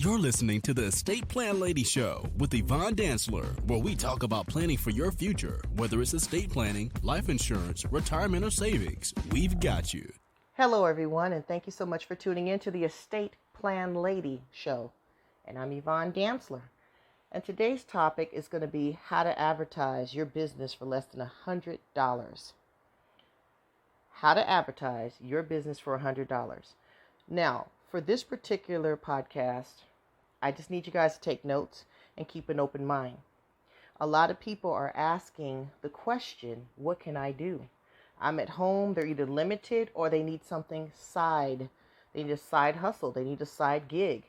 You're listening to the Estate Plan Lady Show with Yvonne Dantzler, where we talk about planning for your future. Whether it's estate planning, life insurance, retirement, or savings, we've got you. Hello, everyone, and thank you so much for tuning in to the Estate Plan Lady Show. And I'm Yvonne Dantzler. And today's topic is going to be how to advertise your business for less than $100. How to advertise your business for $100. Now, for this particular podcast, I just need you guys to take notes and keep an open mind. A lot of people are asking the question, what can I do? I'm at home, they're either limited or they need something side. They need a side hustle, they need a side gig.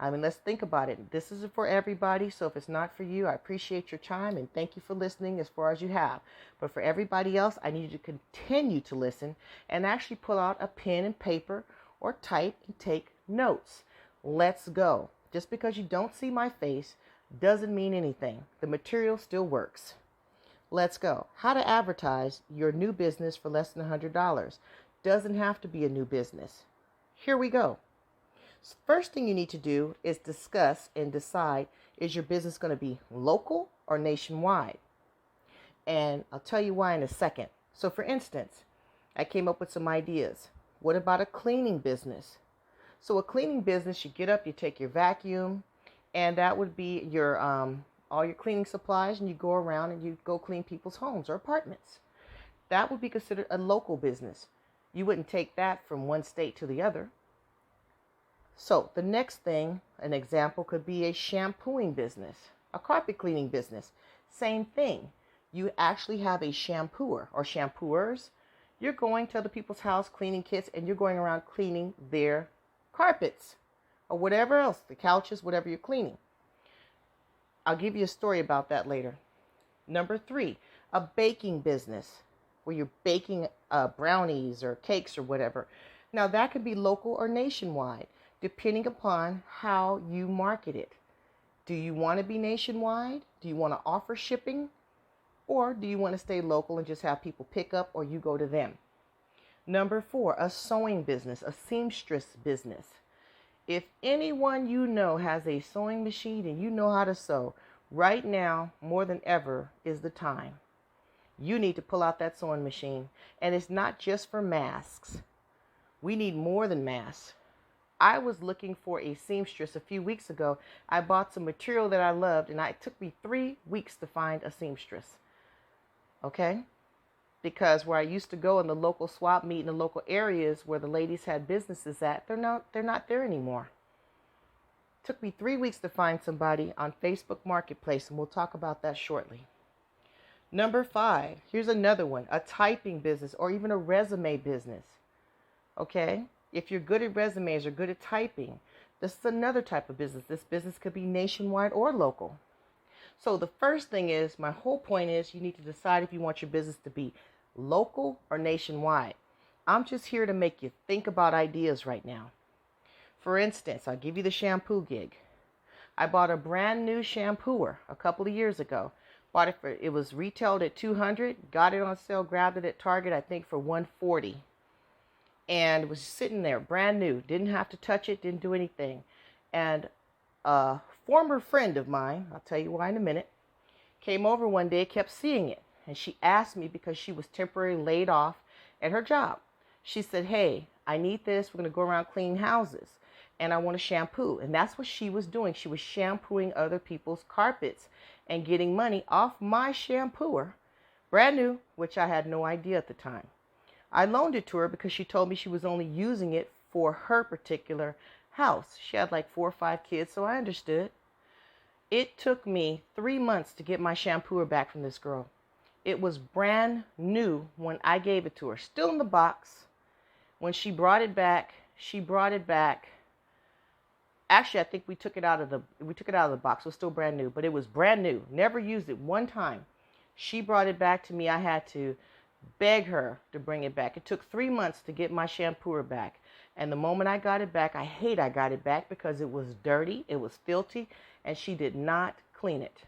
I mean, let's think about it. This isn't for everybody, so if it's not for you, I appreciate your time and thank you for listening as far as you have. But for everybody else, I need you to continue to listen and actually pull out a pen and paper or type and take notes. Let's go. Just because you don't see my face doesn't mean anything. The material still works. Let's go. How to advertise your new business for less than $100. Doesn't have to be a new business. Here we go. First thing you need to do is discuss and decide, is your business going to be local or nationwide? And I'll tell you why in a second. So for instance, I came up with some ideas. What about a cleaning business? So a cleaning business, you get up, you take your vacuum, and that would be your all your cleaning supplies, and you go around and you go clean people's homes or apartments. That would be considered a local business. You wouldn't take that from one state to the other. So the next thing, an example could be a shampooing business, a carpet cleaning business. Same thing. You actually have a shampooer or shampooers. You're going to other people's house, cleaning kits, and you're going around cleaning their carpets or whatever else, the couches, whatever you're cleaning. I'll give you a story about that later. Number 3, a baking business where you're baking brownies or cakes or whatever. Now that could be local or nationwide, depending upon how you market it. Do you want to be nationwide? Do you want to offer shipping? Or do you want to stay local and just have people pick up or you go to them? Number 4, a sewing business, a seamstress business. If anyone you know has a sewing machine and you know how to sew, right now, more than ever, is the time. You need to pull out that sewing machine. And it's not just for masks. We need more than masks. I was looking for a seamstress a few weeks ago. I bought some material that I loved, and it took me 3 weeks to find a seamstress. Okay? Because where I used to go in the local swap meet in the local areas where the ladies had businesses at, they're not there anymore. It took me 3 weeks to find somebody on Facebook Marketplace, and we'll talk about that shortly. Number 5, here's another one, a typing business or even a resume business. Okay? If you're good at resumes or good at typing, this is another type of business. This business could be nationwide or local. So the first thing is, my whole point is, you need to decide if you want your business to be local or nationwide. I'm just here to make you think about ideas right now. For instance, I'll give you the shampoo gig. I bought a brand new shampooer a couple of years ago. It was retailed at $200, got it on sale, grabbed it at Target, I think for $140. And it was sitting there, brand new, didn't have to touch it, didn't do anything. And a former friend of mine, I'll tell you why in a minute, came over one day, kept seeing it. And she asked me because she was temporarily laid off at her job. She said, hey, I need this. We're going to go around cleaning houses. And I want a shampoo. And that's what she was doing. She was shampooing other people's carpets and getting money off my shampooer, brand new, which I had no idea at the time. I loaned it to her because she told me she was only using it for her particular house. She had like 4 or 5 kids, so I understood. It took me 3 months to get my shampooer back from this girl. It was brand new when I gave it to her, still in the box. When she brought it back. Actually, I think we took it out of the box. It was still brand new, but it was brand new. Never used it one time. She brought it back to me. I had to beg her to bring it back. It took 3 months to get my shampooer back. And the moment I got it back, I got it back because it was dirty, it was filthy, and she did not clean it.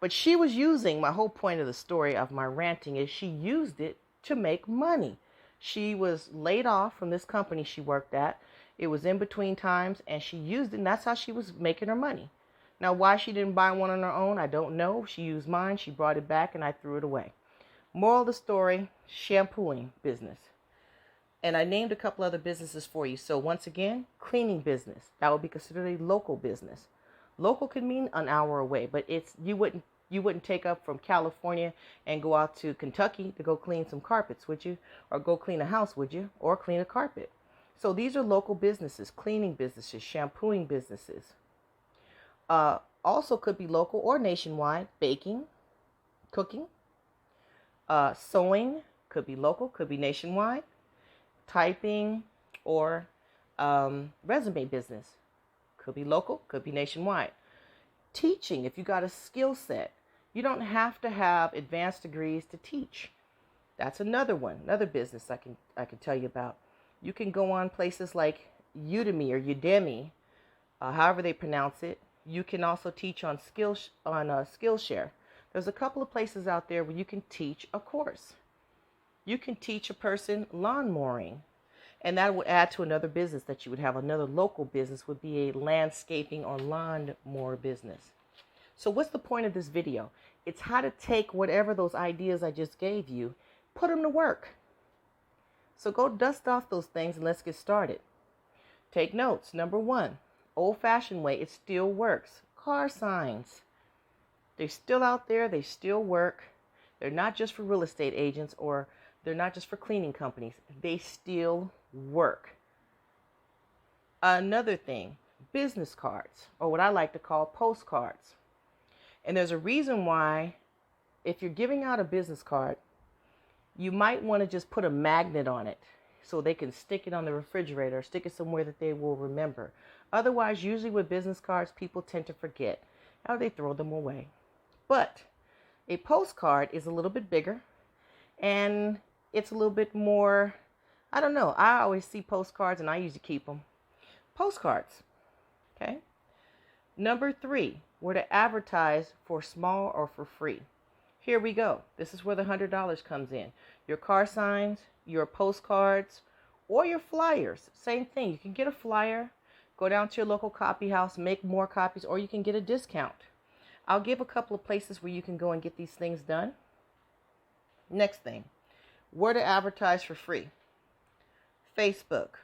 But she was using, my whole point of the story of my ranting is she used it to make money. She was laid off from this company she worked at, It was in between times, and she used it, and that's how she was making her money. Now, why she didn't buy one on her own, I don't know. She used mine. She brought it back, and I threw it away. Moral of the story, shampooing business. And I named a couple other businesses for you. So once again, cleaning business. That would be considered a local business. Local could mean an hour away, but you wouldn't take up from California and go out to Kentucky to go clean some carpets, would you? Or go clean a house, would you? Or clean a carpet. So these are local businesses, cleaning businesses, shampooing businesses. Also could be local or nationwide, baking, cooking, sewing, could be local, could be nationwide, typing, or resume business, could be local, could be nationwide. Teaching, if you got a skill set, you don't have to have advanced degrees to teach. That's another one, another business I can tell you about. You can go on places like Udemy or Udemy, however they pronounce it. You can also teach on Skillshare. There's a couple of places out there where you can teach a course. You can teach a person lawnmowering, and that would add to another business that you would have. Another local business would be a landscaping or lawnmower business. So what's the point of this video? It's how to take whatever those ideas I just gave you, put them to work. So go dust off those things and let's get started. Take notes. Number 1, old-fashioned way, it still works. Car signs. They're still out there. They still work. They're not just for real estate agents, or they're not just for cleaning companies. They still work. Another thing, business cards, or what I like to call postcards. And there's a reason why, if you're giving out a business card, you might want to just put a magnet on it so they can stick it on the refrigerator, or stick it somewhere that they will remember. Otherwise, usually with business cards, people tend to forget, or they throw them away. But a postcard is a little bit bigger, and it's a little bit more, I don't know. I always see postcards, and I usually keep them. Postcards, okay? Number 3, where to advertise for small or for free. Here we go. This is where the $100 comes in. Your car signs, your postcards, or your flyers. Same thing. You can get a flyer, go down to your local copy house, make more copies, or you can get a discount. I'll give a couple of places where you can go and get these things done. Next thing, where to advertise for free. Facebook.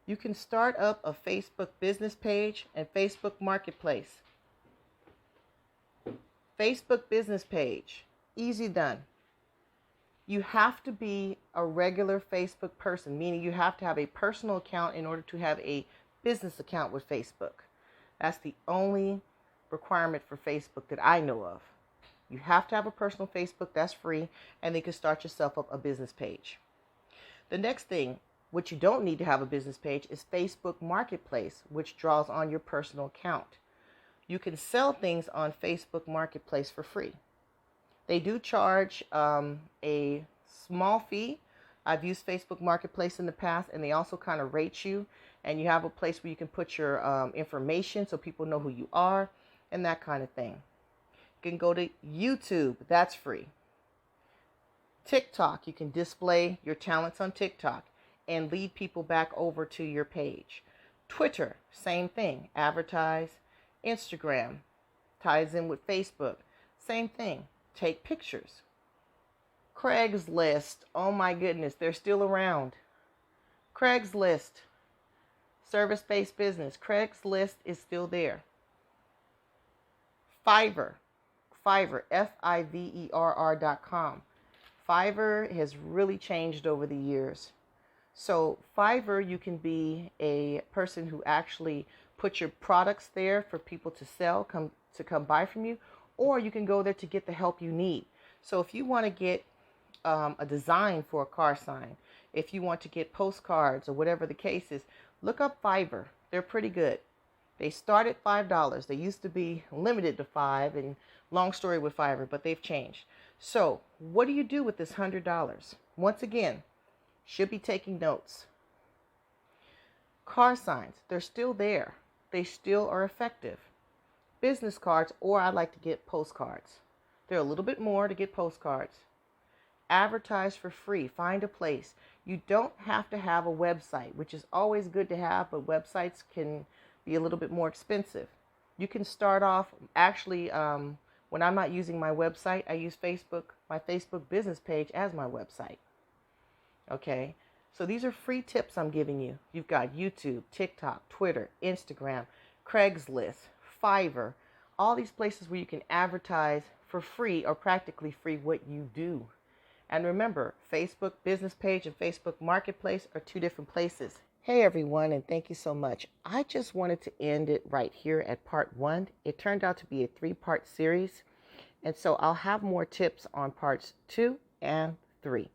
You can start up a Facebook business page and Facebook Marketplace. Facebook business page, easy done. You have to be a regular Facebook person, meaning you have to have a personal account in order to have a business account with Facebook. That's the only requirement for Facebook that I know of. You have to have a personal Facebook, that's free, and then you can start yourself up a business page. The next thing, which you don't need to have a business page, is Facebook Marketplace, which draws on your personal account. You can sell things on Facebook Marketplace for free. They do charge a small fee. I've used Facebook Marketplace in the past, and they also kind of rate you, and you have a place where you can put your information so people know who you are and that kind of thing. You can go to YouTube, that's free. TikTok, you can display your talents on TikTok and lead people back over to your page. Twitter, same thing, advertise. Instagram ties in with Facebook, same thing, take pictures. Craigslist, oh my goodness, they're still around. Craigslist, service-based business, Craigslist is still there. Fiverr, Fiverr.com. Fiverr has really changed over the years. So Fiverr, you can be a person who actually put your products there for people to sell, come buy from you, or you can go there to get the help you need. So if you want to get a design for a car sign, if you want to get postcards or whatever the case is, look up Fiverr. They're pretty good. They start at $5. They used to be limited to $5, and long story with Fiverr, but they've changed. So what do you do with this $100? Once again, should be taking notes. Car signs, they're still there. They still are effective. Business cards, or I like to get postcards. They're a little bit more to get postcards. Advertise for free. Find a place. You don't have to have a website, which is always good to have, but websites can be a little bit more expensive. You can start off, actually, when I'm not using my website, I use my Facebook business page as my website. Okay, so these are free tips I'm giving you. You've got YouTube, TikTok, Twitter, Instagram, Craigslist, Fiverr, all these places where you can advertise for free or practically free what you do. And remember, Facebook business page and Facebook marketplace are two different places. Hey everyone, and thank you so much. I just wanted to end it right here at part 1. It turned out to be a 3-part series, and so I'll have more tips on parts 2 and 3.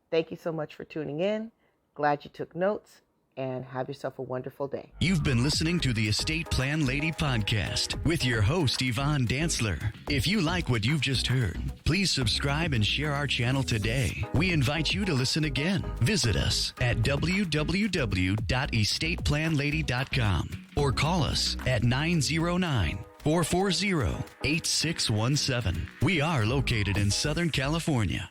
Thank you so much for tuning in. Glad you took notes, and have yourself a wonderful day. You've been listening to the Estate Plan Lady podcast with your host, Yvonne Dantzler. If you like what you've just heard, please subscribe and share our channel today. We invite you to listen again. Visit us at www.estateplanlady.com or call us at 909-440-8617. We are located in Southern California.